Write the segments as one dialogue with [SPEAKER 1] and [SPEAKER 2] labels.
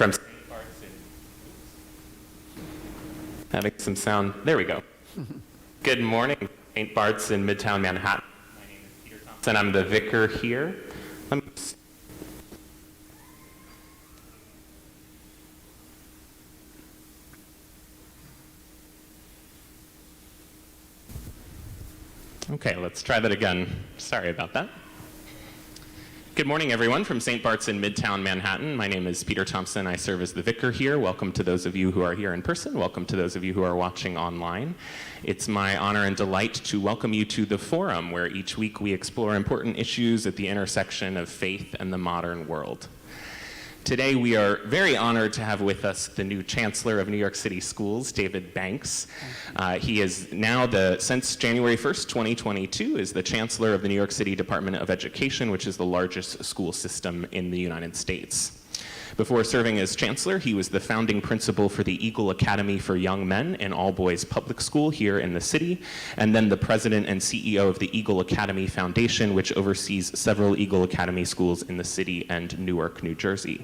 [SPEAKER 1] from St. Bart's having some sound. There we go. Good morning, St. Bart's in Midtown Manhattan. My name is Peter Thompson. I'm the vicar here. Okay, let's try that again. Sorry about that. Good morning, everyone, from St. Bart's in Midtown Manhattan. My name is Peter Thompson. I serve as the vicar here. Welcome to those of you who are here in person. Welcome to those of you who are watching online. It's my honor and delight to welcome you to the Forum, where each week we explore important issues at the intersection of faith and the modern world. Today, we are very honored to have with us the new Chancellor of New York City Schools, David Banks. He is now, since January 1st, 2022, is the Chancellor of the New York City Department of Education, which is the largest school system in the United States. Before serving as Chancellor, he was the founding principal for the Eagle Academy for Young Men, an all-boys public school here in the city, and then the president and CEO of the Eagle Academy Foundation, which oversees several Eagle Academy schools in the city and Newark, New Jersey.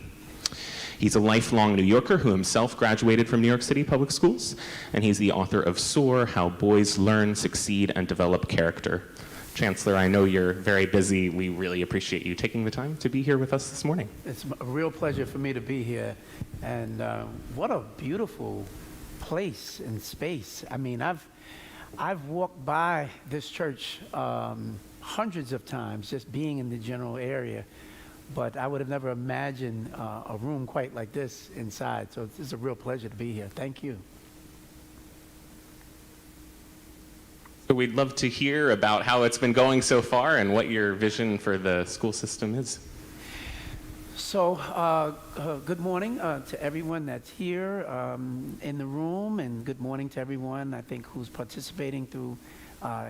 [SPEAKER 1] He's a lifelong New Yorker who himself graduated from New York City Public Schools, and he's the author of SOAR: How Boys Learn, Succeed, and Develop Character. Chancellor, I know you're very busy. We really appreciate you taking the time to be here with us this morning.
[SPEAKER 2] It's a real pleasure for me to be here, and what a beautiful place and space. I mean, I've walked by this church hundreds of times, just being in the general area, but I would have never imagined a room quite like this inside, so it's a real pleasure to be here. Thank you.
[SPEAKER 1] So we'd love to hear about how it's been going so far and what your vision for the school system is.
[SPEAKER 2] So good morning to everyone that's here in the room, and good morning to everyone, I think, who's participating through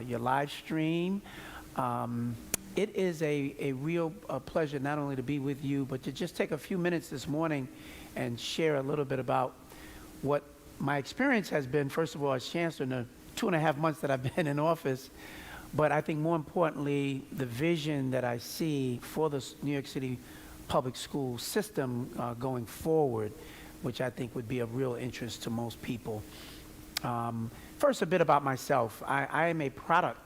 [SPEAKER 2] your live stream. It is a real pleasure not only to be with you, but to just take a few minutes this morning and share a little bit about what my experience has been, first of all, as Chancellor in the 2.5 months that I've been in office, but I think more importantly, the vision that I see for the New York City public school system going forward, which I think would be of real interest to most people. First, a bit about myself. I am a product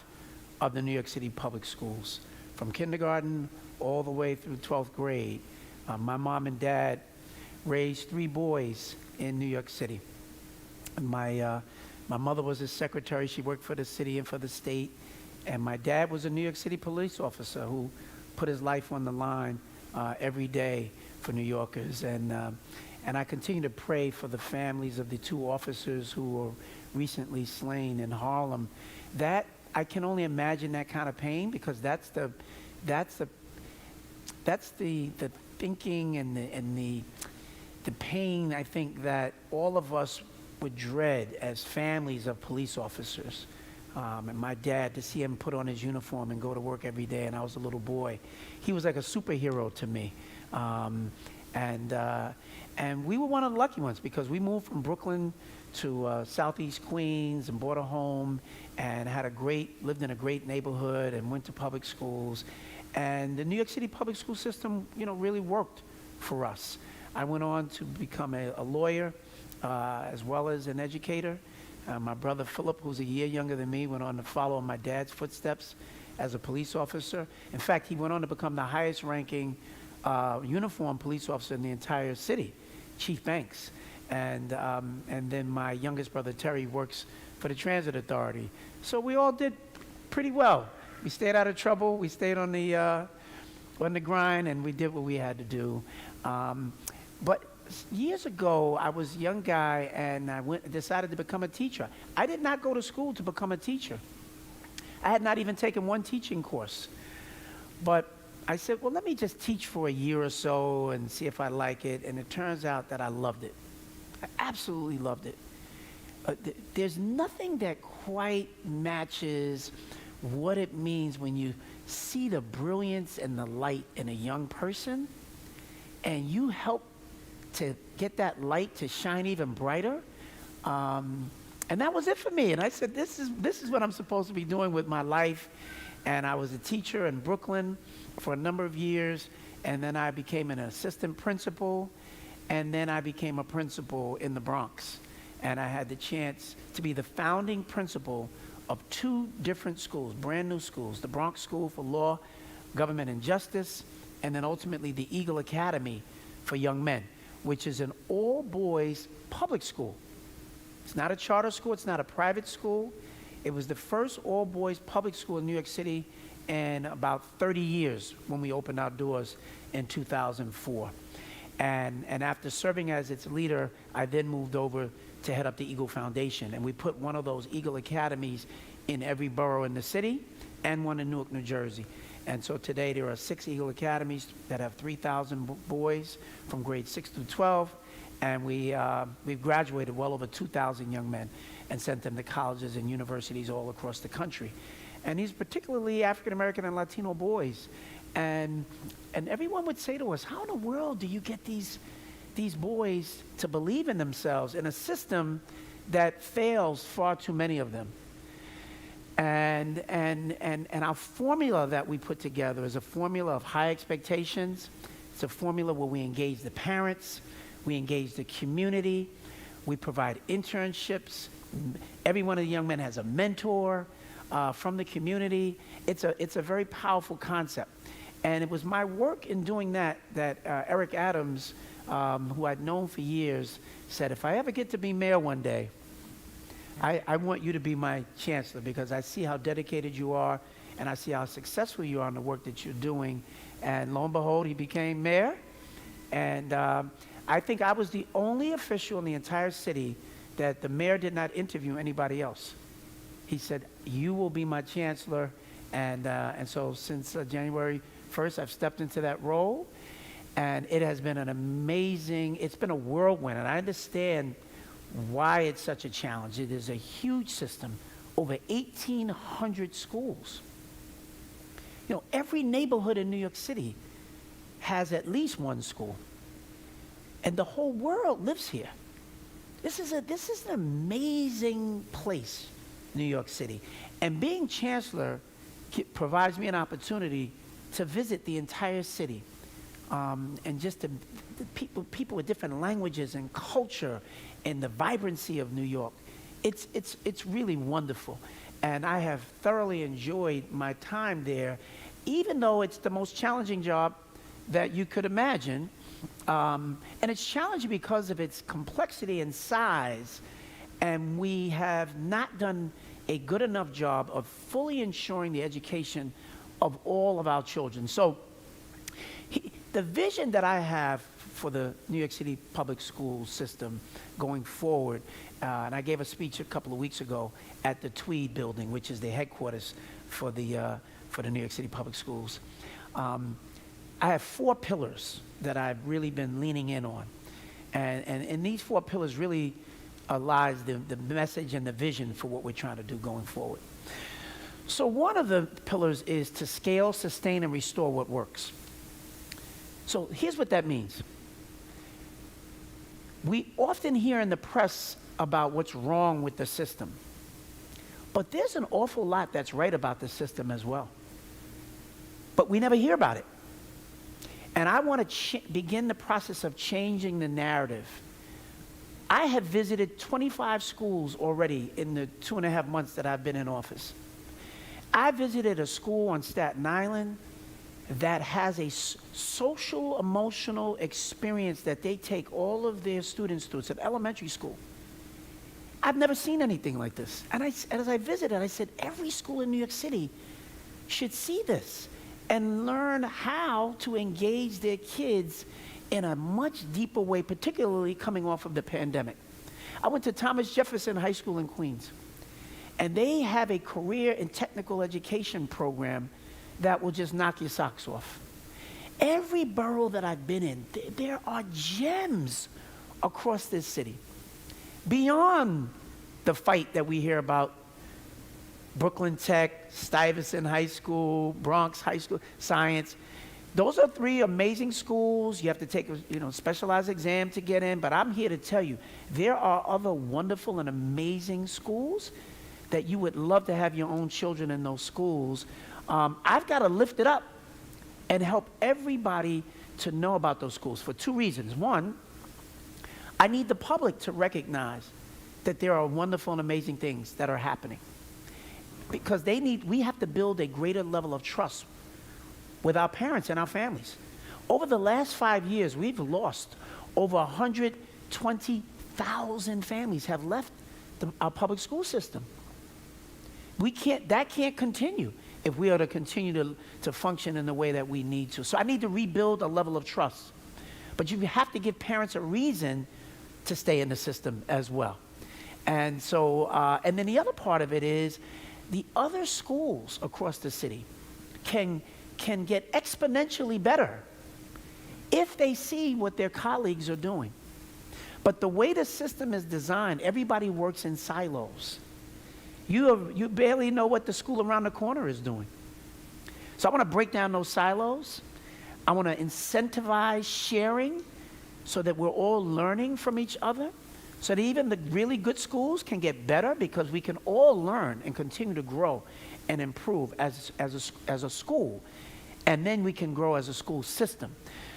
[SPEAKER 2] of the New York City public schools, from kindergarten all the way through 12th grade. My mom and dad raised 3 boys in New York City. My mother was a secretary. She worked for the city and for the state. And my dad was a New York City police officer who put his life on the line every day for New Yorkers. And I continue to pray for the families of the 2 officers who were recently slain in Harlem. That, I can only imagine that kind of pain, because that's the thinking and the pain, I think, that all of us would dread as families of police officers. And my dad, to see him put on his uniform and go to work every day, and I was a little boy, he was like a superhero to me. And we were one of the lucky ones, because we moved from Brooklyn to Southeast Queens and bought a home and lived in a great neighborhood and went to public schools. And the New York City public school system, really worked for us. I went on to become a lawyer as well as an educator. My brother Philip, who's a year younger than me, went on to follow in my dad's footsteps as a police officer. In fact, he went on to become the highest ranking uniformed police officer in the entire city, Chief Banks. And then my youngest brother Terry works for the Transit Authority. So we all did pretty well. We stayed out of trouble. We stayed on the grind, and we did what we had to do. But years ago, I was a young guy, and I decided to become a teacher. I did not go to school to become a teacher. I had not even taken one teaching course. But I said, well, let me just teach for a year or so and see if I like it. And it turns out that I loved it. I absolutely loved it. There's nothing that quite matches what it means when you see the brilliance and the light in a young person, and you help to get that light to shine even brighter. And that was it for me. And I said, this is what I'm supposed to be doing with my life. And I was a teacher in Brooklyn for a number of years, and then I became an assistant principal. And then I became a principal in the Bronx. And I had the chance to be the founding principal of 2 different schools, brand new schools, the Bronx School for Law, Government and Justice, and then ultimately the Eagle Academy for Young Men, which is an all-boys public school. It's not a charter school, it's not a private school. It was the first all-boys public school in New York City in about 30 years when we opened our doors in 2004. And after serving as its leader, I then moved over to head up the Eagle Foundation. And we put one of those Eagle Academies in every borough in the city and one in Newark, New Jersey. And so today there are 6 Eagle Academies that have 3,000 boys from grades 6 through 12. And we've graduated well over 2,000 young men and sent them to colleges and universities all across the country. And these particularly African American and Latino boys. And everyone would say to us, how in the world do you get these boys to believe in themselves in a system that fails far too many of them? And our formula that we put together is a formula of high expectations. It's a formula where we engage the parents, we engage the community, we provide internships. Every one of the young men has a mentor from the community. It's a very powerful concept. And it was my work in doing that Eric Adams, who I'd known for years, said, if I ever get to be mayor one day, I want you to be my chancellor, because I see how dedicated you are and I see how successful you are in the work that you're doing. And lo and behold, he became mayor. And I think I was the only official in the entire city that the mayor did not interview anybody else. He said, you will be my chancellor. And so since January 1st, I've stepped into that role. And it has been it's been a whirlwind. And I understand why it's such a challenge. It is a huge system, over 1,800 schools. You know, every neighborhood in New York City has at least one school. And the whole world lives here. This is an amazing place, New York City. And being chancellor provides me an opportunity to visit the entire city. And just people with different languages and culture and the vibrancy of New York. It's really wonderful. And I have thoroughly enjoyed my time there, even though it's the most challenging job that you could imagine. And it's challenging because of its complexity and size. And we have not done a good enough job of fully ensuring the education of all of our children. So the vision that I have for the New York City public school system going forward, and I gave a speech a couple of weeks ago at the Tweed building, which is the headquarters for the New York City public schools. I have 4 pillars that I've really been leaning in on. And in these 4 pillars really lies the message and the vision for what we're trying to do going forward. So one of the pillars is to scale, sustain, and restore what works. So here's what that means. We often hear in the press about what's wrong with the system. But there's an awful lot that's right about the system as well. But we never hear about it. And I want to begin the process of changing the narrative. I have visited 25 schools already in the 2.5 months that I've been in office. I visited a school on Staten Island that has a social emotional experience that they take all of their students through. It's an elementary school. I've never seen anything like this. And as I visited, I said, every school in New York City should see this and learn how to engage their kids in a much deeper way, particularly coming off of the pandemic. I went to Thomas Jefferson High School in Queens, and they have a career and technical education program that will just knock your socks off. Every borough that I've been in, there are gems across this city. Beyond the fight that we hear about Brooklyn Tech, Stuyvesant High School, Bronx High School, Science. Those are 3 amazing schools. You have to take a specialized exam to get in, but I'm here to tell you, there are other wonderful and amazing schools that you would love to have your own children in those schools. I've got to lift it up and help everybody to know about those schools for 2 reasons. One, I need the public to recognize that there are wonderful and amazing things that are happening. Because we have to build a greater level of trust with our parents and our families. Over the last 5 years, we've lost over 120,000 families have left our public school system. That can't continue if we are to continue to function in the way that we need to. So I need to rebuild a level of trust. But you have to give parents a reason to stay in the system as well. And so, and then the other part of it is the other schools across the city can get exponentially better if they see what their colleagues are doing. But the way the system is designed, everybody works in silos. You barely know what the school around the corner is doing. So I want to break down those silos. I want to incentivize sharing so that we're all learning from each other, so that even the really good schools can get better, because we can all learn and continue to grow and improve as a school. And then we can grow as a school system.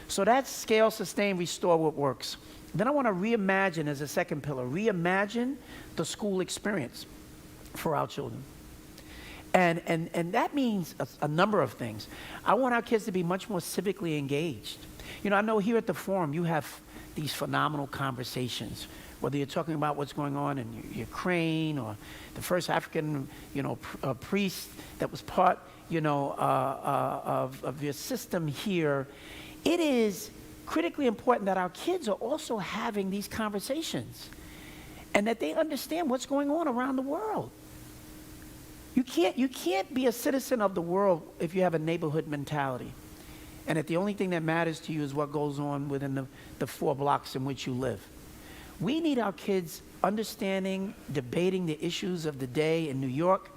[SPEAKER 2] So that's scale, sustain, restore what works. Then I want to reimagine as a second pillar, reimagine the school experience for our children. And that means a number of things. I want our kids to be much more civically engaged. You know, I know here at the Forum, you have these phenomenal conversations, whether you're talking about what's going on in Ukraine, or the first African, priest that was part, of your system here. It is critically important that our kids are also having these conversations and that they understand what's going on around the world. You can't be a citizen of the world if you have a neighborhood mentality, and that the only thing that matters to you is what goes on within the 4 blocks in which you live. We need our kids understanding, debating the issues of the day in New York,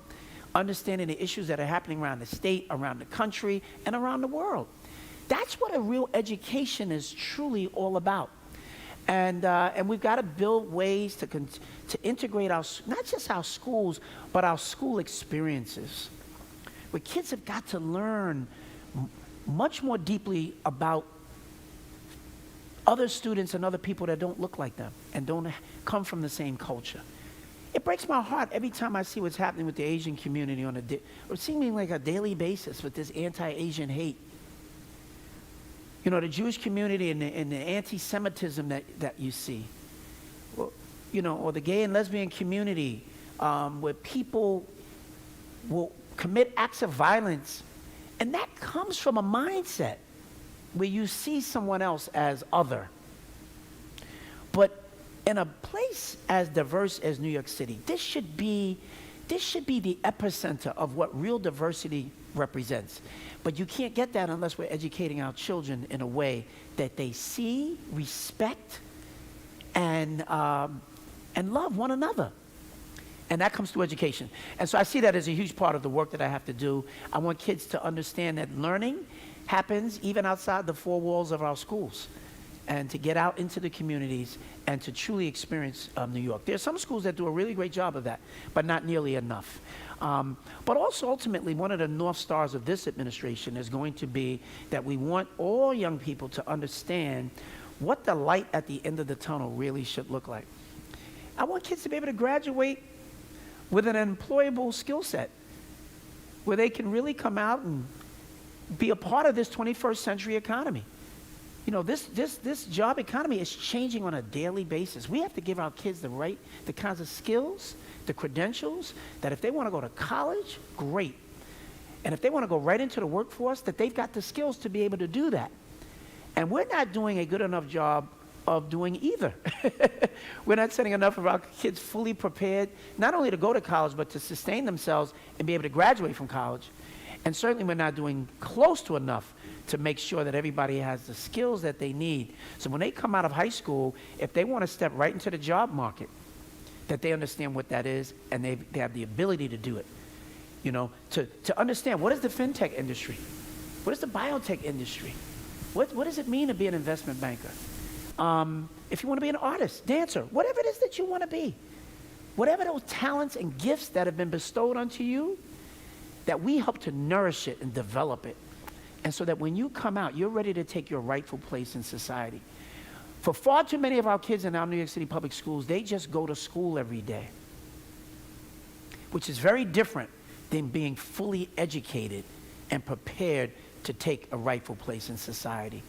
[SPEAKER 2] understanding the issues that are happening around the state, around the country, and around the world. That's what a real education is truly all about. And we've got to build ways to integrate not just our schools, but our school experiences, where kids have got to learn much more deeply about other students and other people that don't look like them and don't come from the same culture. It breaks my heart every time I see what's happening with the Asian community or seemingly like a daily basis with this anti-Asian hate. The Jewish community and the anti-Semitism that you see. Well, or the gay and lesbian community, where people will commit acts of violence. And that comes from a mindset where you see someone else as other. But in a place as diverse as New York City, this should be the epicenter of what real diversity represents. But you can't get that unless we're educating our children in a way that they see, respect, and love one another. And that comes through education. And so I see that as a huge part of the work that I have to do. I want kids to understand that learning happens even outside the 4 walls of our schools, and to get out into the communities and to truly experience New York. There are some schools that do a really great job of that, but not nearly enough. But also, ultimately, one of the North Stars of this administration is going to be that we want all young people to understand what the light at the end of the tunnel really should look like. I want kids to be able to graduate with an employable skill set, where they can really come out and be a part of this 21st century economy. This job economy is changing on a daily basis. We have to give our kids the kinds of skills, the credentials, that if they want to go to college, great. And if they want to go right into the workforce, that they've got the skills to be able to do that. And we're not doing a good enough job of doing either. We're not sending enough of our kids fully prepared, not only to go to college, but to sustain themselves and be able to graduate from college. And certainly we're not doing close to enough to make sure that everybody has the skills that they need. So when they come out of high school, if they want to step right into the job market, that they understand what that is, and they have the ability to do it. To understand, what is the fintech industry? What is the biotech industry? What does it mean to be an investment banker? If you want to be an artist, dancer, whatever it is that you want to be, whatever those talents and gifts that have been bestowed onto you, that we help to nourish it and develop it. And so that when you come out, you're ready to take your rightful place in society. For far too many of our kids in our New York City public schools, they just go to school every day, which is very different than being fully educated and prepared to take a rightful place in society.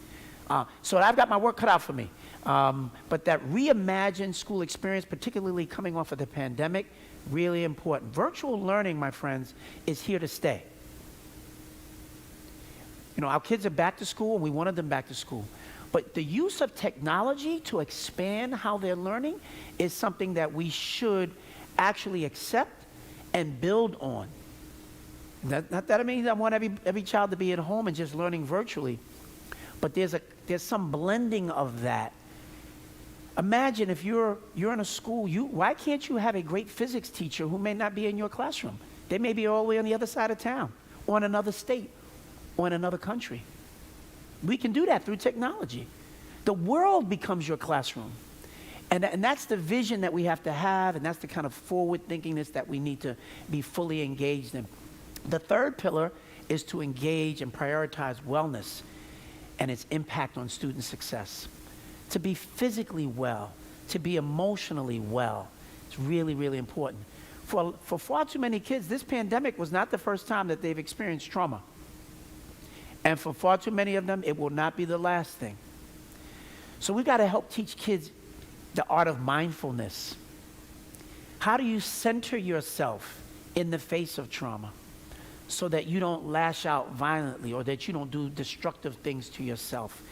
[SPEAKER 2] So I've got my work cut out for me. But that reimagined school experience, particularly coming off of the pandemic, really important. Virtual learning, my friends, is here to stay. You know, our kids are back to school, and we wanted them back to school. But the use of technology to expand how they're learning is something that we should actually accept and build on. Not that I mean I want every child to be at home and just learning virtually, but there's some blending of that. Imagine if you're in a school, why can't you have a great physics teacher who may not be in your classroom? They may be all the way on the other side of town, or in another state, or in another country. We can do that through technology. The world becomes your classroom. And that's the vision that we have to have, and that's the kind of forward-thinkingness that we need to be fully engaged in. The third pillar is to engage and prioritize wellness and its impact on student success. To be physically well, to be emotionally well. It's really, really important. For far too many kids, this pandemic was not the first time that they've experienced trauma. And for far too many of them, it will not be the last thing. So we've got to help teach kids the art of mindfulness. How do you center yourself in the face of trauma so that you don't lash out violently or that you don't do destructive things to yourself?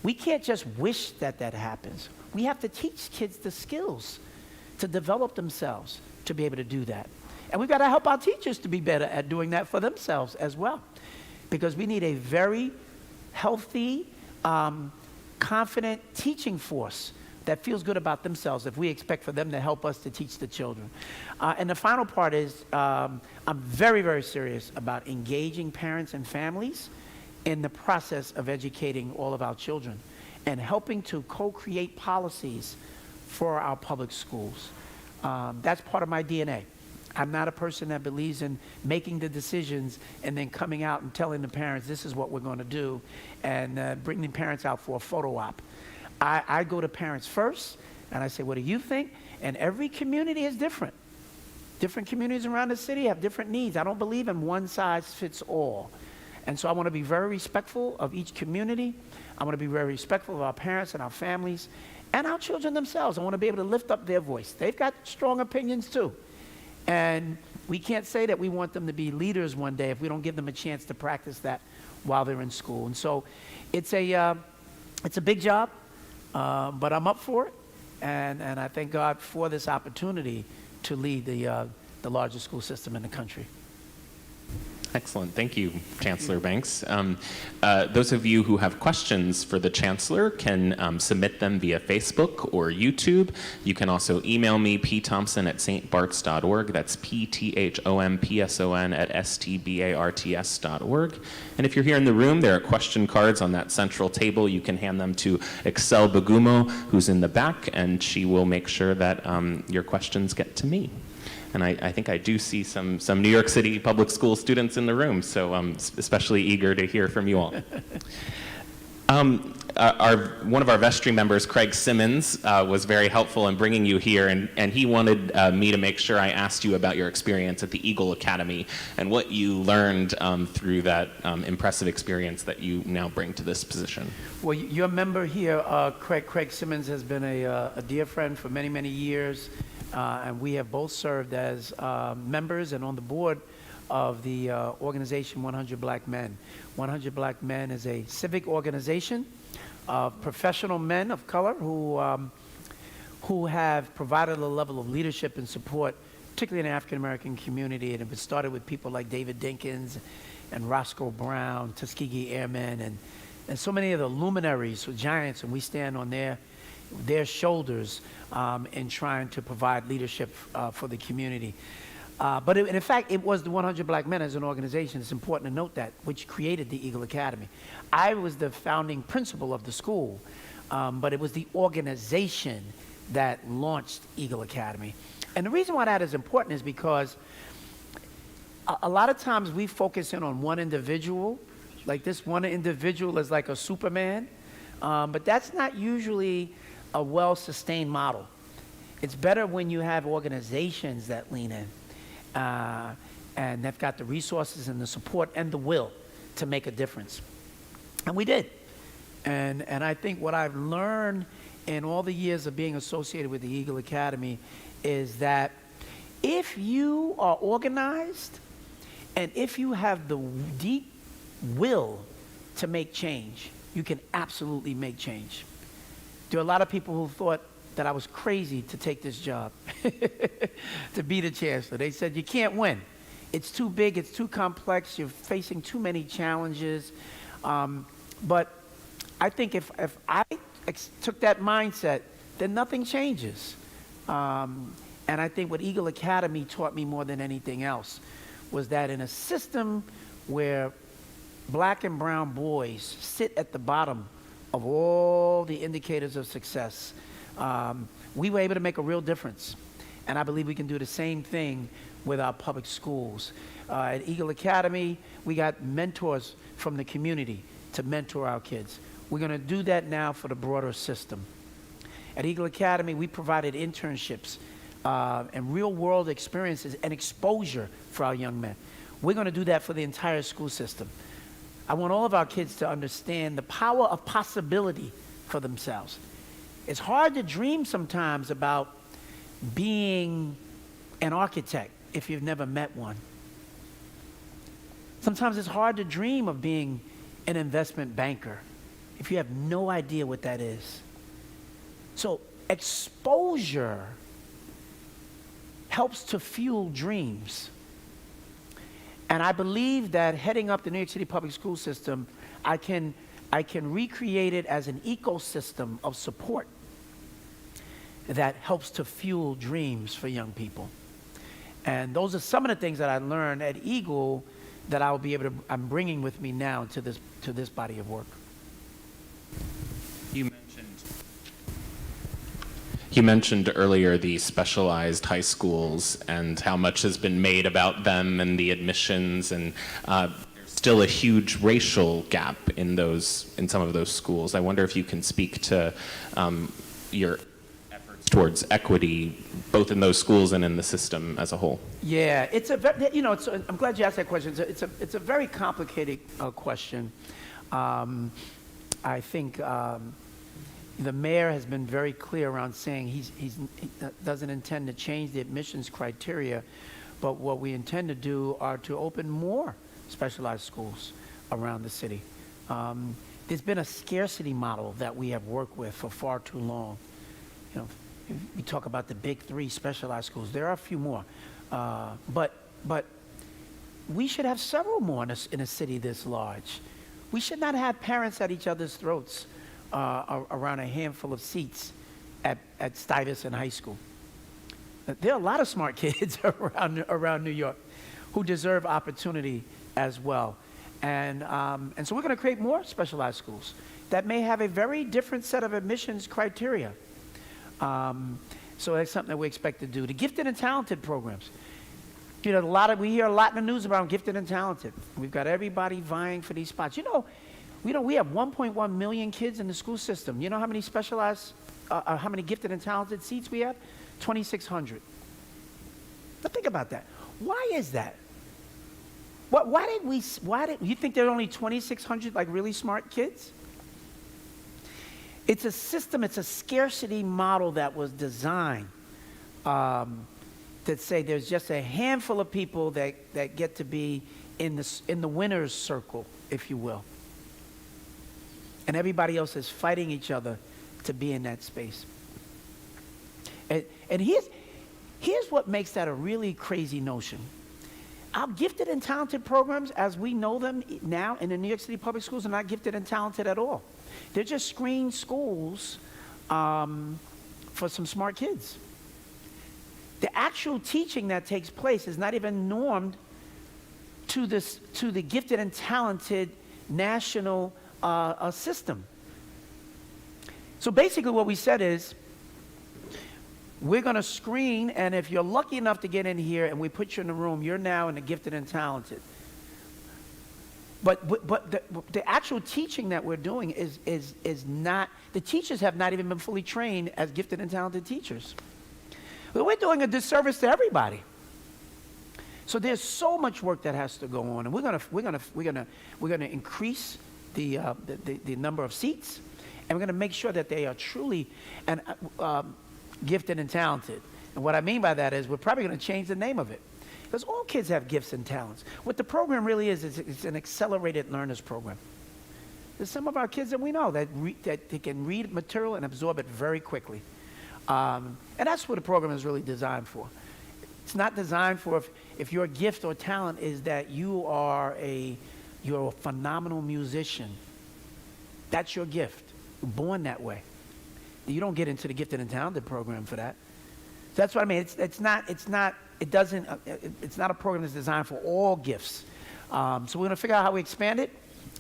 [SPEAKER 2] We can't just wish that happens. We have to teach kids the skills to develop themselves to be able to do that. And we've got to help our teachers to be better at doing that for themselves as well. Because we need a very healthy, confident teaching force that feels good about themselves if we expect for them to help us to teach the children. And the final part is I'm very, very serious about engaging parents and families in the process of educating all of our children and helping to co-create policies for our public schools. That's part of my DNA. I'm not a person that believes in making the decisions and then coming out and telling the parents this is what we're going to do and bringing the parents out for a photo op. I go to parents first and I say, what do you think? And every community is different. Different communities around the city have different needs. I don't believe in one size fits all. And so I want to be very respectful of each community. I want to be very respectful of our parents and our families and our children themselves. I want to be able to lift up their voice. They've got strong opinions too. And we can't say that we want them to be leaders one day if we don't give them a chance to practice that while they're in school. And so it's a big job, but I'm up for it. And I thank God for this opportunity to lead the largest school system in the country.
[SPEAKER 1] Excellent. Thank you, Chancellor Banks. Those of you who have questions for the Chancellor can submit them via Facebook or YouTube. You can also email me, pthompson@stbarts.org. That's pthompson@stbarts.org. And if you're here in the room, there are question cards on that central table. You can hand them to Excel Bagumo, who's in the back, and she will make sure that your questions get to me. And I think I do see some New York City public school students in the room, so I'm especially eager to hear from you all. One of our vestry members, Craig Simmons, was very helpful in bringing you here, and he wanted me to make sure I asked you about your experience at the Eagle Academy and what you learned through that impressive experience that you now bring to this position.
[SPEAKER 2] Well, your member here, Craig Simmons, has been a dear friend for many, many years. And we have both served as members and on the board of the organization 100 Black Men. 100 Black Men is a civic organization of professional men of color who have provided a level of leadership and support, particularly in the African-American community. And it started with people like David Dinkins and Roscoe Brown, Tuskegee Airmen, and so many of the luminaries, giants, and we stand on their shoulders in trying to provide leadership for the community. But in fact, it was the 100 Black Men as an organization, it's important to note that, which created the Eagle Academy. I was the founding principal of the school, but it was the organization that launched Eagle Academy. And the reason why that is important is because a lot of times we focus in on one individual, like this one individual is like a Superman. But that's not usually a well-sustained model. It's better when you have organizations that lean in and they've got the resources and the support and the will to make a difference. And we did. And I think what I've learned in all the years of being associated with the Eagle Academy is that if you are organized and if you have the deep will to make change, you can absolutely make change. There are a lot of people who thought that I was crazy to take this job, to be the chancellor. They said, you can't win. It's too big, it's too complex, you're facing too many challenges. But I think if I took that mindset, then nothing changes. And I think what Eagle Academy taught me more than anything else was that in a system where black and brown boys sit at the bottom of all the indicators of success, we were able to make a real difference. And I believe we can do the same thing with our public schools. At Eagle Academy, we got mentors from the community to mentor our kids. We're going to do that now for the broader system. At Eagle Academy, we provided internships and real-world experiences and exposure for our young men. We're going to do that for the entire school system. I want all of our kids to understand the power of possibility for themselves. It's hard to dream sometimes about being an architect if you've never met one. Sometimes it's hard to dream of being an investment banker if you have no idea what that is. So exposure helps to fuel dreams. And I believe that heading up the New York City public school system, I can recreate it as an ecosystem of support that helps to fuel dreams for young people. And those are some of the things that I learned at Eagle that I'm bringing with me now to this body of work.
[SPEAKER 1] You mentioned earlier the specialized high schools and how much has been made about them and the admissions, and there's still a huge racial gap in some of those schools. I wonder if you can speak to your efforts towards equity, both in those schools and in the system as a whole.
[SPEAKER 2] Yeah, I'm glad you asked that question. It's a very complicated question. I think the mayor has been very clear around saying he doesn't intend to change the admissions criteria, but what we intend to do are to open more specialized schools around the city. There's been a scarcity model that we have worked with for far too long. You know, we talk about the big three specialized schools. There are a few more, but we should have several more in a city this large. We should not have parents at each other's throats around a handful of seats at Stuyvesant High School. There are a lot of smart kids around New York who deserve opportunity as well. And so we're going to create more specialized schools that may have a very different set of admissions criteria. So that's something that we expect to do. The gifted and talented programs. You know, we hear a lot in the news about gifted and talented. We've got everybody vying for these spots. We have 1.1 million kids in the school system. You know how many how many gifted and talented seats we have? 2,600. Now think about that. Why is that? Why did you think there are only 2,600 like really smart kids? It's a system, it's a scarcity model that was designed that say there's just a handful of people that get to be in the winner's circle, if you will. And everybody else is fighting each other to be in that space. And here's what makes that a really crazy notion. Our gifted and talented programs, as we know them now in the New York City public schools, are not gifted and talented at all. They're just screened schools for some smart kids. The actual teaching that takes place is not even normed to the gifted and talented national system. So basically what we said is, we're going to screen, and if you're lucky enough to get in here and we put you in the room, you're now in the gifted and talented. But the actual teaching that we're doing is not, the teachers have not even been fully trained as gifted and talented teachers. We're doing a disservice to everybody. So there's so much work that has to go on, and we're gonna increase the number of seats, and we're gonna make sure that they are truly gifted and talented. And what I mean by that is we're probably gonna change the name of it, because all kids have gifts and talents. What the program really is it's an accelerated learners program. There's some of our kids that we know that they can read material and absorb it very quickly, and that's what the program is really designed for. It's not designed for if your gift or talent is that you're a phenomenal musician. That's your gift. You're born that way. You don't get into the gifted and talented program for that. So that's what I mean. It's not a program that's designed for all gifts. So we're going to figure out how we expand it,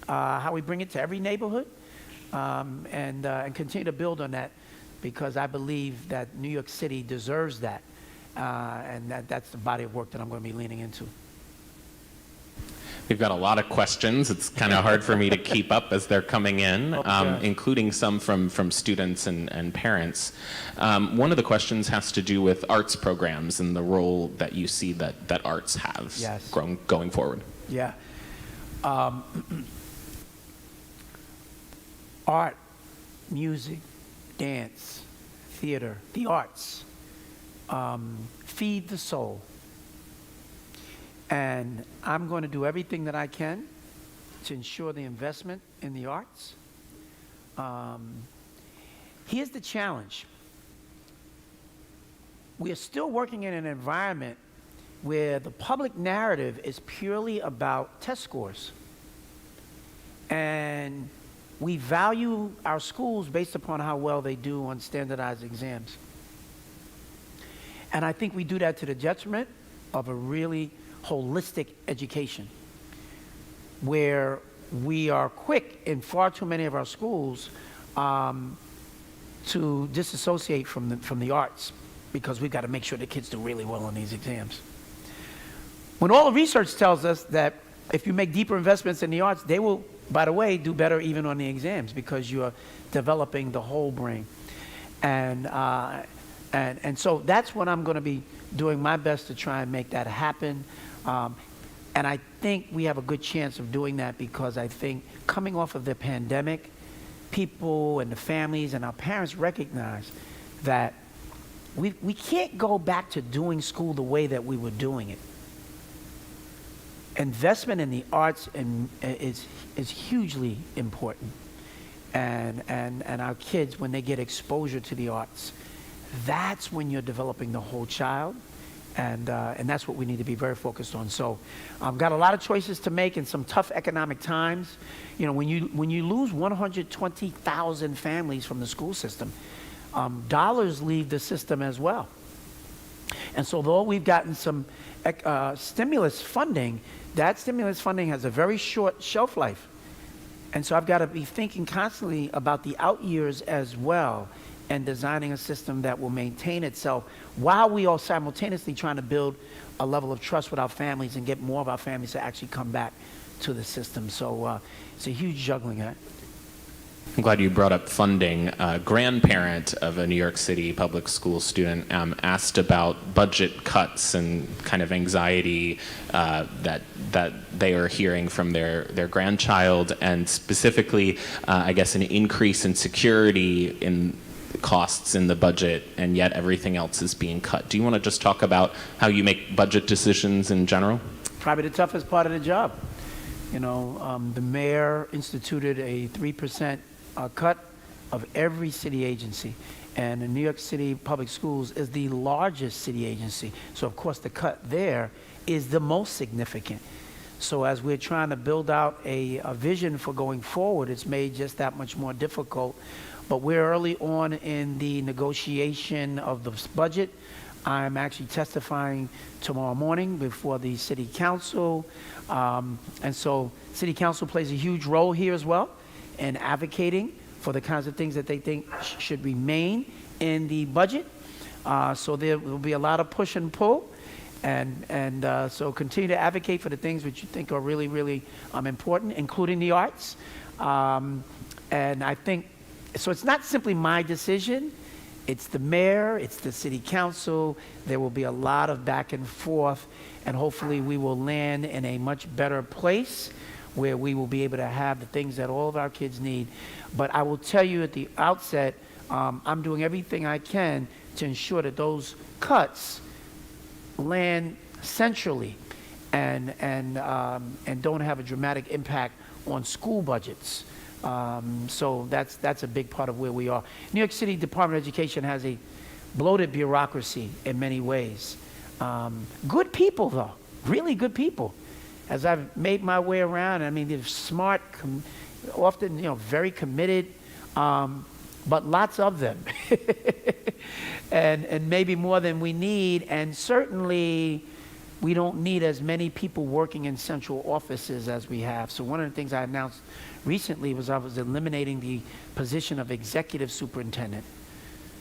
[SPEAKER 2] how we bring it to every neighborhood, and continue to build on that, because I believe that New York City deserves that. And that's the body of work that I'm going to be leaning into.
[SPEAKER 1] We've got a lot of questions. It's kind of hard for me to keep up as they're coming in, including some from students and parents. One of the questions has to do with arts programs and the role that you see that arts has going forward.
[SPEAKER 2] Yeah. Art, music, dance, theater, the arts. Feed the soul. And I'm going to do everything that I can to ensure the investment in the arts. Here's the challenge. We are still working in an environment where the public narrative is purely about test scores. And we value our schools based upon how well they do on standardized exams. And I think we do that to the detriment of a really holistic education, where we are quick in far too many of our schools to disassociate from the arts, because we've got to make sure the kids do really well on these exams. When all the research tells us that if you make deeper investments in the arts, they will, by the way, do better even on the exams, because you're developing the whole brain. And so that's what I'm going to be doing my best to try and make that happen. And I think we have a good chance of doing that, because I think coming off of the pandemic, people and the families and our parents recognize that we can't go back to doing school the way that we were doing it. Investment in the arts is hugely important. And our kids, when they get exposure to the arts, that's when you're developing the whole child, and that's what we need to be very focused on. So I've got a lot of choices to make in some tough economic times. You know, when you lose 120,000 families from the school system, dollars leave the system as well. And so though we've gotten some stimulus funding, that stimulus funding has a very short shelf life. And so I've got to be thinking constantly about the out years as well, and designing a system that will maintain itself while we are simultaneously trying to build a level of trust with our families and get more of our families to actually come back to the system. So it's a huge juggling act.
[SPEAKER 1] I'm glad you brought up funding. A grandparent of a New York City public school student asked about budget cuts and kind of anxiety that they are hearing from their grandchild, and specifically, I guess, an increase in security in costs in the budget, and yet everything else is being cut. Do you want to just talk about how you make budget decisions in general?
[SPEAKER 2] Probably the toughest part of the job. You know, the mayor instituted a 3% cut of every city agency, and the New York City Public Schools is the largest city agency. So of course the cut there is the most significant. So as we're trying to build out a vision for going forward, it's made just that much more difficult. But we're early on in the negotiation of the budget. I'm actually testifying tomorrow morning before the City Council. And so City Council plays a huge role here as well in advocating for the kinds of things that they think should remain in the budget. So there will be a lot of push and pull. So continue to advocate for the things which you think are really, really important, including the arts. And I think, so it's not simply my decision. It's the mayor, it's the city council. There will be a lot of back and forth, and hopefully we will land in a much better place where we will be able to have the things that all of our kids need. But I will tell you at the outset, I'm doing everything I can to ensure that those cuts land centrally and don't have a dramatic impact on school budgets. So that's a big part of where we are. New York City Department of Education has a bloated bureaucracy in many ways. Good people, though, really good people. As I've made my way around, I mean, they're smart, often, very committed, but lots of them. and maybe more than we need, and certainly we don't need as many people working in central offices as we have. So one of the things I announced recently was I was eliminating the position of executive superintendent.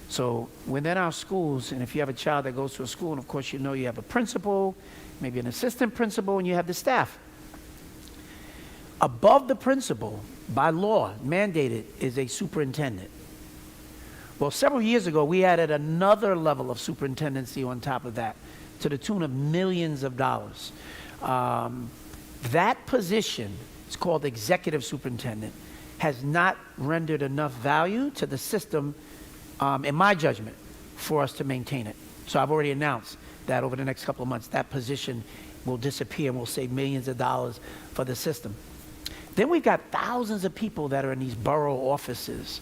[SPEAKER 2] So within our schools, and if you have a child that goes to a school, and of course you know you have a principal, maybe an assistant principal, and you have the staff. Above the principal, by law, mandated, is a superintendent. Well, several years ago, we added another level of superintendency on top of that, to the tune of millions of dollars. That position, it's called executive superintendent, has not rendered enough value to the system, in my judgment, for us to maintain it. So I've already announced that over the next couple of months, that position will disappear and we'll save millions of dollars for the system. Then we've got thousands of people that are in these borough offices,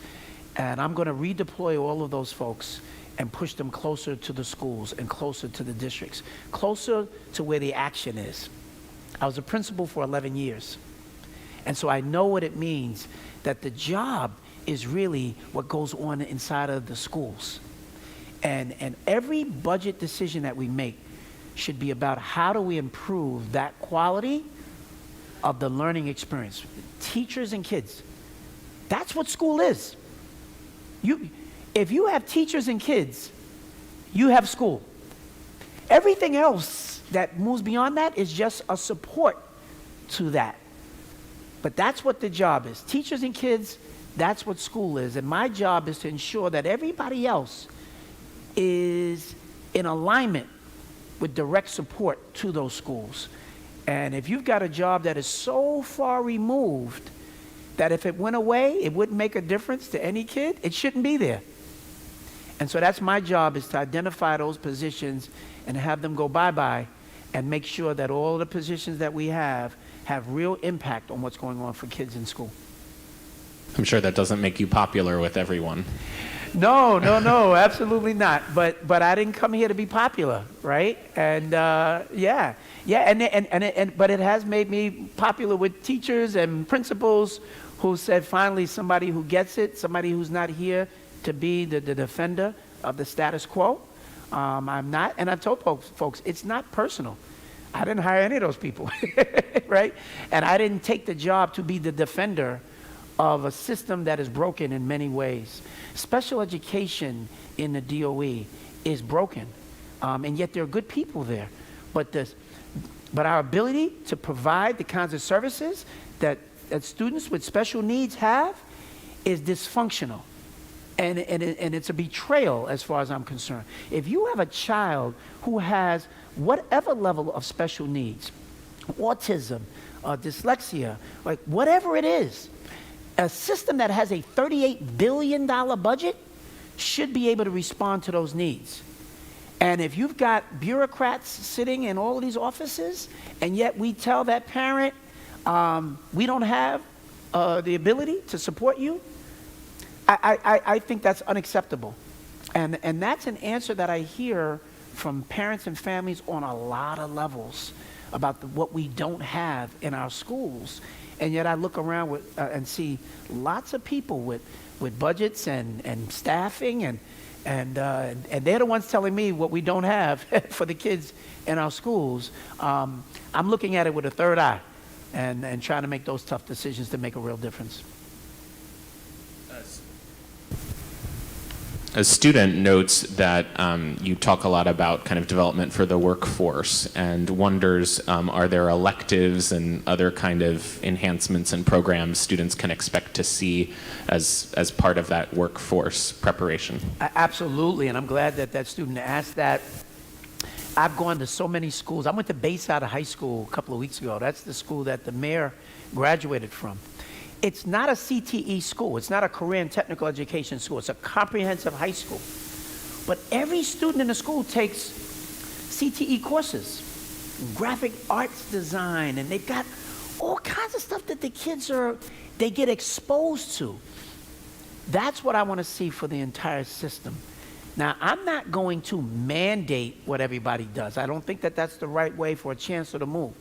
[SPEAKER 2] and I'm going to redeploy all of those folks and push them closer to the schools and closer to the districts, closer to where the action is. I was a principal for 11 years, and so I know what it means that the job is really what goes on inside of the schools. And every budget decision that we make should be about how do we improve that quality of the learning experience. Teachers and kids, that's what school is. If you have teachers and kids, you have school. Everything else that moves beyond that is just a support to that. But that's what the job is. Teachers and kids, that's what school is. And my job is to ensure that everybody else is in alignment with direct support to those schools. And if you've got a job that is so far removed that if it went away, it wouldn't make a difference to any kid, it shouldn't be there. And so that's my job, is to identify those positions and have them go bye-bye and make sure that all the positions that we have real impact on what's going on for kids in school.
[SPEAKER 1] I'm sure that doesn't make you popular with everyone.
[SPEAKER 2] No, absolutely not. But I didn't come here to be popular, right? And but it has made me popular with teachers and principals who said, finally, somebody who gets it, somebody who's not here to be the defender of the status quo. I'm not, and I've told folks, it's not personal. I didn't hire any of those people, right? And I didn't take the job to be the defender of a system that is broken in many ways. Special education in the DOE is broken, and yet there are good people there. But our ability to provide the kinds of services that students with special needs have is dysfunctional. And it's a betrayal as far as I'm concerned. If you have a child who has whatever level of special needs, autism, dyslexia, like whatever it is, a system that has a $38 billion budget should be able to respond to those needs. And if you've got bureaucrats sitting in all of these offices, and yet we tell that parent, we don't have the ability to support you, I think that's unacceptable. And that's an answer that I hear from parents and families on a lot of levels about what we don't have in our schools. And yet I look around and see lots of people with budgets and staffing, and they're the ones telling me what we don't have for the kids in our schools. I'm looking at it with a third eye and trying to make those tough decisions to make a real difference.
[SPEAKER 1] a student notes that you talk a lot about kind of development for the workforce and wonders, are there electives and other kind of enhancements and programs students can expect to see as part of that workforce preparation?
[SPEAKER 2] Absolutely, and I'm glad that that student asked that. I've gone to so many schools. I went to Bayside High School a couple of weeks ago. That's the school that the mayor graduated from. It's not a CTE school. It's not a career and technical education school. It's a comprehensive high school. But every student in the school takes CTE courses, graphic arts design, and they've got all kinds of stuff that the kids they get exposed to. That's what I want to see for the entire system. Now, I'm not going to mandate what everybody does. I don't think that that's the right way for a chancellor to move.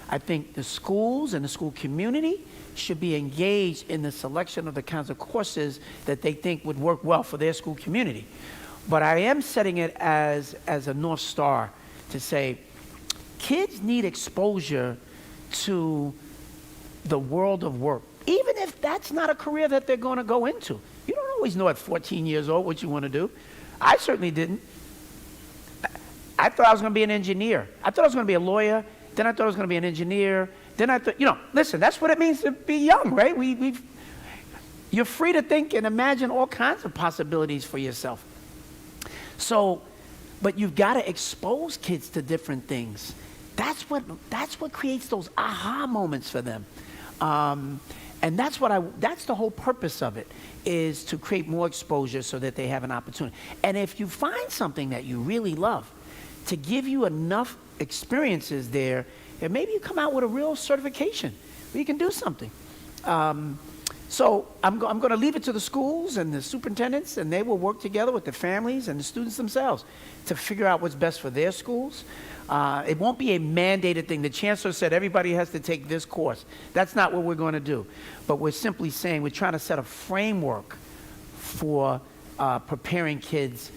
[SPEAKER 2] I think the schools and the school community should be engaged in the selection of the kinds of courses that they think would work well for their school community. But I am setting it as a North Star to say, kids need exposure to the world of work, even if that's not a career that they're going to go into. You don't always know at 14 years old what you want to do. I certainly didn't. I thought I was going to be an engineer. I thought I was going to be a lawyer. Then I thought I was going to be an engineer. Then I thought, listen, that's what it means to be young, right? You're free to think and imagine all kinds of possibilities for yourself. So, but you've got to expose kids to different things. That's what creates those aha moments for them. And that's the whole purpose of it, is to create more exposure so that they have an opportunity. And if you find something that you really love, to give you enough experiences there, and maybe you come out with a real certification where you can do something. So I'm going to leave it to the schools and the superintendents, and they will work together with the families and the students themselves to figure out what's best for their schools. It won't be a mandated thing. The chancellor said everybody has to take this course. That's not what we're going to do. But we're simply saying we're trying to set a framework for preparing kids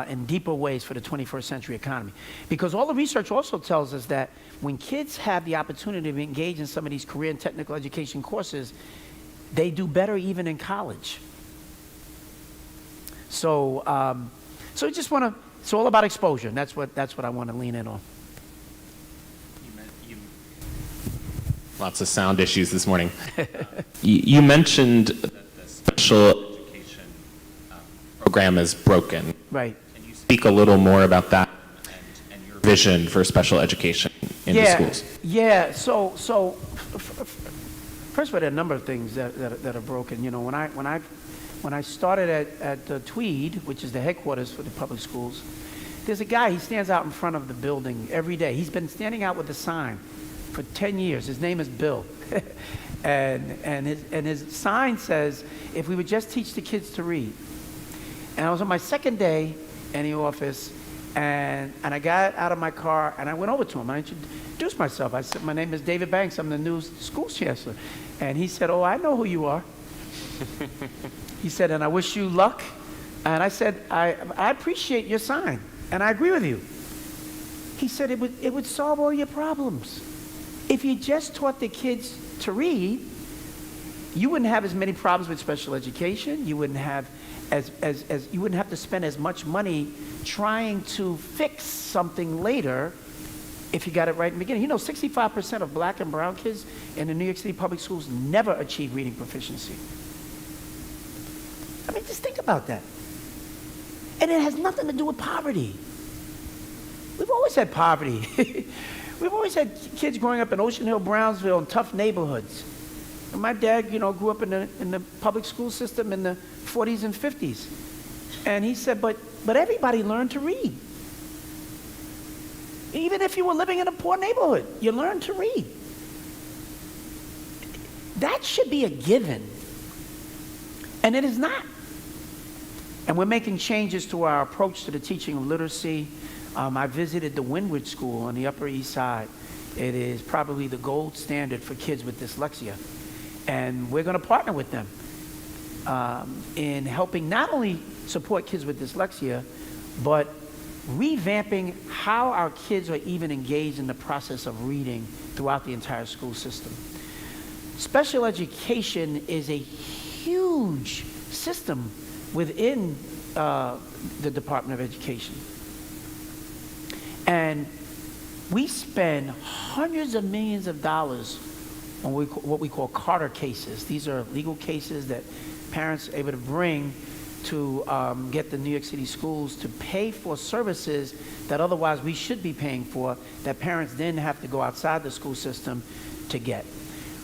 [SPEAKER 2] in deeper ways for the 21st century economy. Because all the research also tells us that when kids have the opportunity to engage in some of these career and technical education courses, they do better even in college. So, so we just want to, it's all about exposure, and that's what I want to lean in on.
[SPEAKER 1] Lots of sound issues this morning. You mentioned that the special education program is broken.
[SPEAKER 2] Right.
[SPEAKER 1] Can you speak a little more about that and your vision for special education in the schools?
[SPEAKER 2] Yeah. So first of all, there are a number of things that are broken. When I started at Tweed, which is the headquarters for the public schools, there's a guy, he stands out in front of the building every day. He's been standing out with a sign for 10 years. His name is Bill. and his sign says, if we would just teach the kids to read. And I was on my second day in the office, and I got out of my car, and I went over to him. I introduced myself. I said, my name is David Banks. I'm the new school chancellor. And he said, oh, I know who you are. He said, and I wish you luck. And I said, I appreciate your sign, and I agree with you. He said, it would solve all your problems. If you just taught the kids to read, you wouldn't have as many problems with special education. You wouldn't have you wouldn't have to spend as much money trying to fix something later if you got it right in the beginning. 65% of black and brown kids in the New York City public schools never achieve reading proficiency. I mean, just think about that. And it has nothing to do with poverty. We've always had poverty. We've always had kids growing up in Ocean Hill, Brownsville, in tough neighborhoods. And my dad, grew up in the public school system in the 40s and 50s. And he said, but everybody learned to read. Even if you were living in a poor neighborhood, you learned to read. That should be a given. And it is not. And we're making changes to our approach to the teaching of literacy. I visited the Windward School on the Upper East Side. It is probably the gold standard for kids with dyslexia. And we're going to partner with them in helping not only support kids with dyslexia, but revamping how our kids are even engaged in the process of reading throughout the entire school system. Special education is a huge system within the Department of Education. And we spend hundreds of millions of dollars on what we call Carter cases. These are legal cases that parents are able to bring to get the New York City schools to pay for services that otherwise we should be paying for, that parents then have to go outside the school system to get.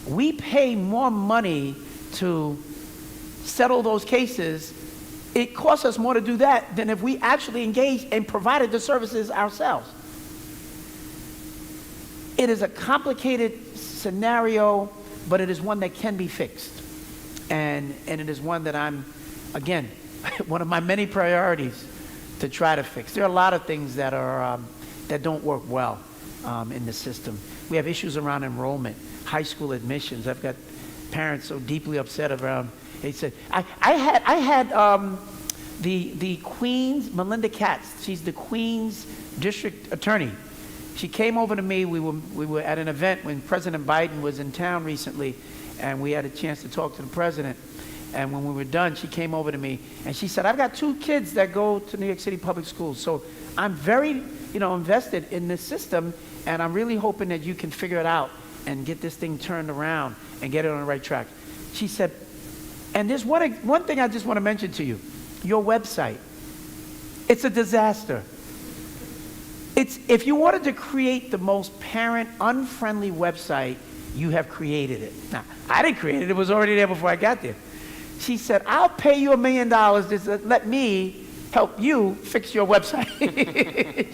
[SPEAKER 2] We pay more money to settle those cases. It costs us more to do that than if we actually engaged and provided the services ourselves. It is a complicated scenario, but it is one that can be fixed. And it is one that I'm, again, one of my many priorities to try to fix. There are a lot of things that are that don't work well in the system. We have issues around enrollment, high school admissions. I've got parents so deeply upset around. They said, I had the Queens, Melinda Katz. She's the Queens district attorney. She came over to me. We were at an event when President Biden was in town recently, and we had a chance to talk to the president. And when we were done, she came over to me and she said, I've got 2 kids that go to New York City public schools. So I'm very, invested in this system, and I'm really hoping that you can figure it out and get this thing turned around and get it on the right track. She said, and there's one thing I just want to mention to you. Your website. It's a disaster. If you wanted to create the most parent-unfriendly website, you have created it. Now, I didn't create it. It was already there before I got there. She said, I'll pay you $1 million just to let me help you fix your website.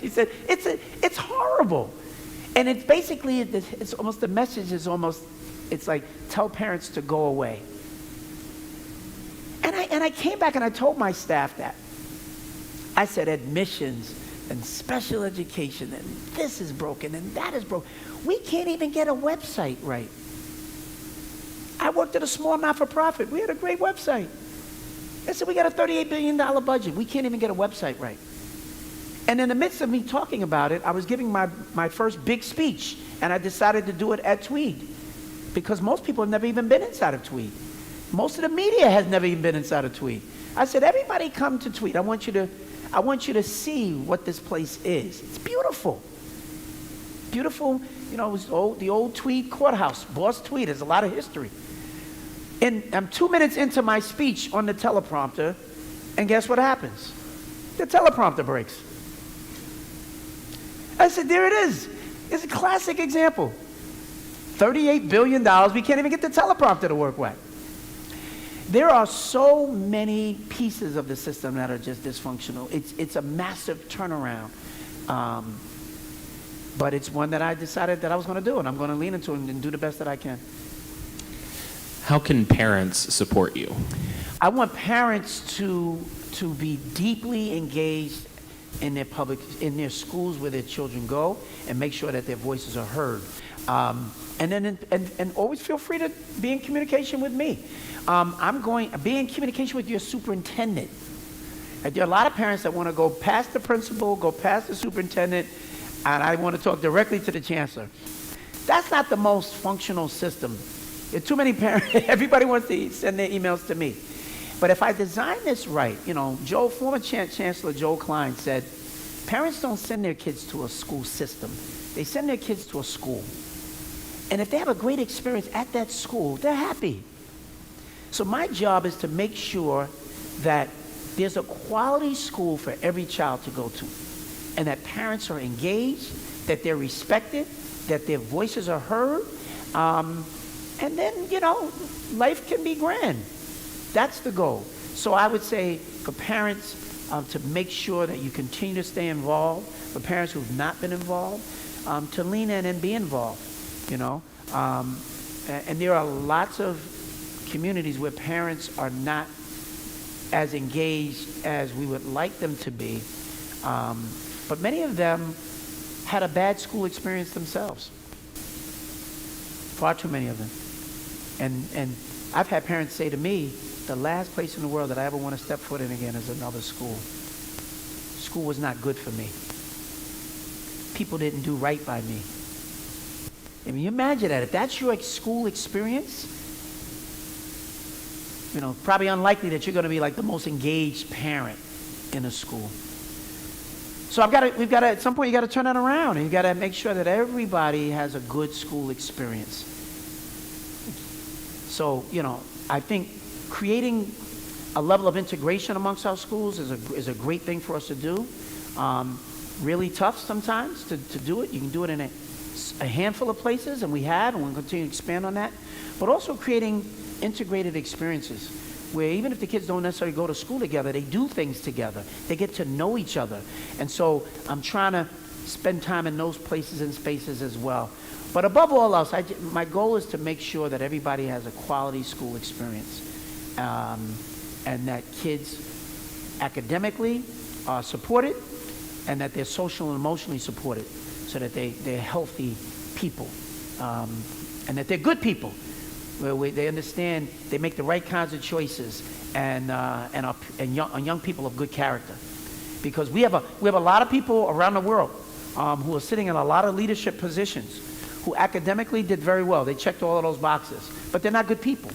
[SPEAKER 2] She said, it's horrible. And it's basically, it's almost, the message is almost, it's like, tell parents to go away. And I came back and I told my staff that. I said, admissions and special education, and this is broken and that is broken. We can't even get a website right. I worked at a small not-for-profit. We had a great website. I said, we got a $38 billion budget. We can't even get a website right. And in the midst of me talking about it, I was giving my first big speech, and I decided to do it at Tweed, because most people have never even been inside of Tweed. Most of the media has never even been inside of Tweed. I said, everybody come to Tweed. I want you to see what this place is. It's beautiful. Beautiful, it was the old Tweed courthouse. Boss Tweed has a lot of history. And I'm 2 minutes into my speech on the teleprompter, and guess what happens? The teleprompter breaks. I said, there it is. It's a classic example. $38 billion, we can't even get the teleprompter to work right. There are so many pieces of the system that are just dysfunctional. It's a massive turnaround. But it's one that I decided that I was going to do, and I'm going to lean into it and do the best that I can.
[SPEAKER 1] How can parents support you?
[SPEAKER 2] I want parents to be deeply engaged in their schools where their children go, and make sure that their voices are heard. And always feel free to be in communication with me. Be in communication with your superintendent. There are a lot of parents that want to go past the principal, go past the superintendent, and I want to talk directly to the chancellor. That's not the most functional system. There are too many parents. Everybody wants to send their emails to me. But if I design this right, former Chancellor Joe Klein said, parents don't send their kids to a school system. They send their kids to a school. And if they have a great experience at that school, they're happy. So my job is to make sure that there's a quality school for every child to go to, and that parents are engaged, that they're respected, that their voices are heard, and then, life can be grand. That's the goal. So I would say for parents to make sure that you continue to stay involved, for parents who've not been involved, to lean in and be involved, and there are lots of communities where parents are not as engaged as we would like them to be, but many of them had a bad school experience themselves. Far too many of them. And I've had parents say to me, the last place in the world that I ever want to step foot in again is another school. School was not good for me. People didn't do right by me. I mean, you imagine that. If that's your school experience, probably unlikely that you're going to be like the most engaged parent in a school. So we've got to, at some point, you got to turn that around, and you got to make sure that everybody has a good school experience. So, I think creating a level of integration amongst our schools is a great thing for us to do. Really tough sometimes to do it. You can do it in a handful of places, and we have, and we'll continue to expand on that. But also creating integrated experiences, where even if the kids don't necessarily go to school together, they do things together. They get to know each other. And so I'm trying to spend time in those places and spaces as well. But above all else, my goal is to make sure that everybody has a quality school experience, and that kids academically are supported, and that they're social and emotionally supported, so that they're healthy people, and that they're good people, where they understand they make the right kinds of choices, and young people of good character. Because we have a lot of people around the world who are sitting in a lot of leadership positions who academically did very well. They checked all of those boxes, but they're not good people.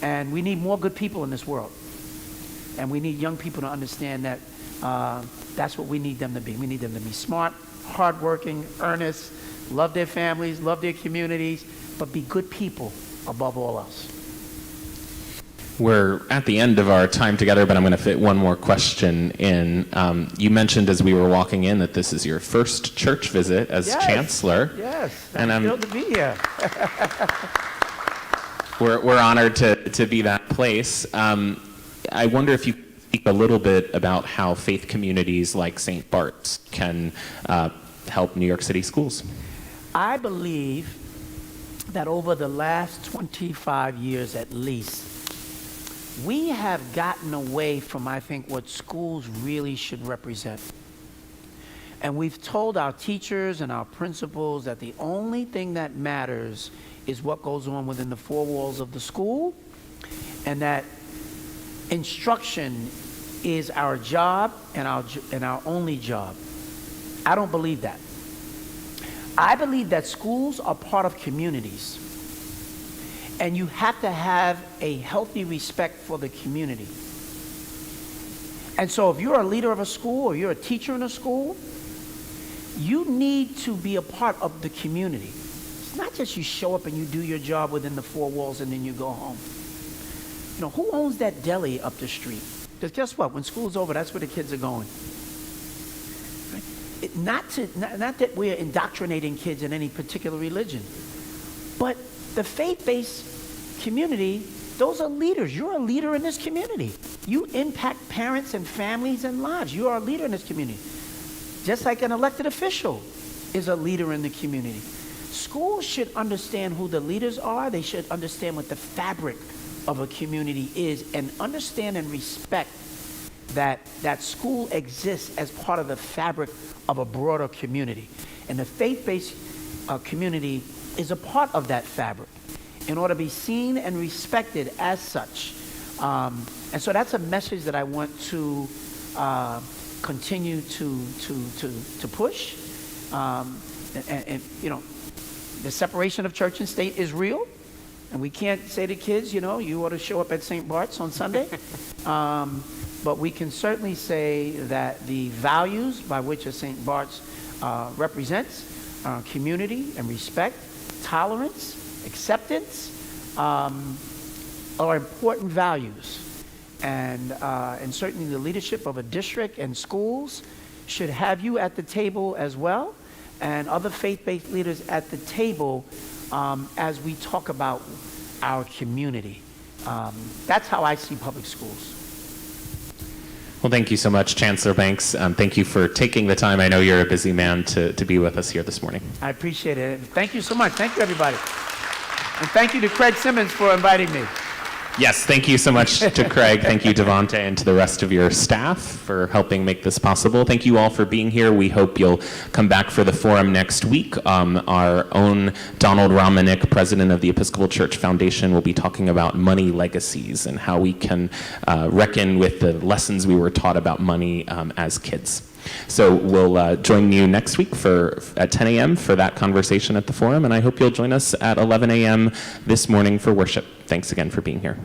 [SPEAKER 2] And we need more good people in this world. And we need young people to understand that that's what we need them to be. We need them to be smart, hardworking, earnest, love their families, love their communities, but be good people above all else.
[SPEAKER 1] We're at the end of our time together, but I'm going to fit one more question in. You mentioned as we were walking in that this is your first church visit as Chancellor.
[SPEAKER 2] Yes, and I'm thrilled to be here.
[SPEAKER 1] We're honored to be that place. I wonder if you could speak a little bit about how faith communities like St. Bart's can help New York City schools.
[SPEAKER 2] I believe that over the last 25 years at least, we have gotten away from, I think, what schools really should represent. And we've told our teachers and our principals that the only thing that matters is what goes on within the four walls of the school, and that instruction is our job and our only job. I don't believe that. I believe that schools are part of communities, and you have to have a healthy respect for the community. And so if you're a leader of a school or you're a teacher in a school, you need to be a part of the community. It's not just you show up and you do your job within the four walls and then you go home. Who owns that deli up the street? Because guess what? When school's over, that's where the kids are going. Right? Not that we're indoctrinating kids in any particular religion, but the faith-based community, those are leaders. You're a leader in this community. You impact parents and families and lives. You are a leader in this community. Just like an elected official is a leader in the community. Schools should understand who the leaders are. They should understand what the fabric of a community is, and understand and respect that school exists as part of the fabric of a broader community. And the faith-based community is a part of that fabric in order to be seen and respected as such. And so that's a message that I want to continue to push. And the separation of church and state is real. And we can't say to kids, you ought to show up at St. Bart's on Sunday. But we can certainly say that the values by which a St. Bart's represents community and respect, tolerance, acceptance, are important values. And certainly the leadership of a district and schools should have you at the table as well, and other faith-based leaders at the table as we talk about our community. That's how I see public schools.
[SPEAKER 1] Well, thank you so much, Chancellor Banks. Thank you for taking the time. I know you're a busy man to be with us here this morning.
[SPEAKER 2] I appreciate it. Thank you so much. Thank you, everybody. And thank you to Craig Simmons for inviting me.
[SPEAKER 1] Yes, thank you so much to Craig. Thank you, Devonte, and to the rest of your staff for helping make this possible. Thank you all for being here. We hope you'll come back for the forum next week. Our own Donald Romanek, president of the Episcopal Church Foundation, will be talking about money legacies and how we can reckon with the lessons we were taught about money as kids. So we'll join you next week at 10 a.m. for that conversation at the forum, and I hope you'll join us at 11 a.m. this morning for worship. Thanks again for being here.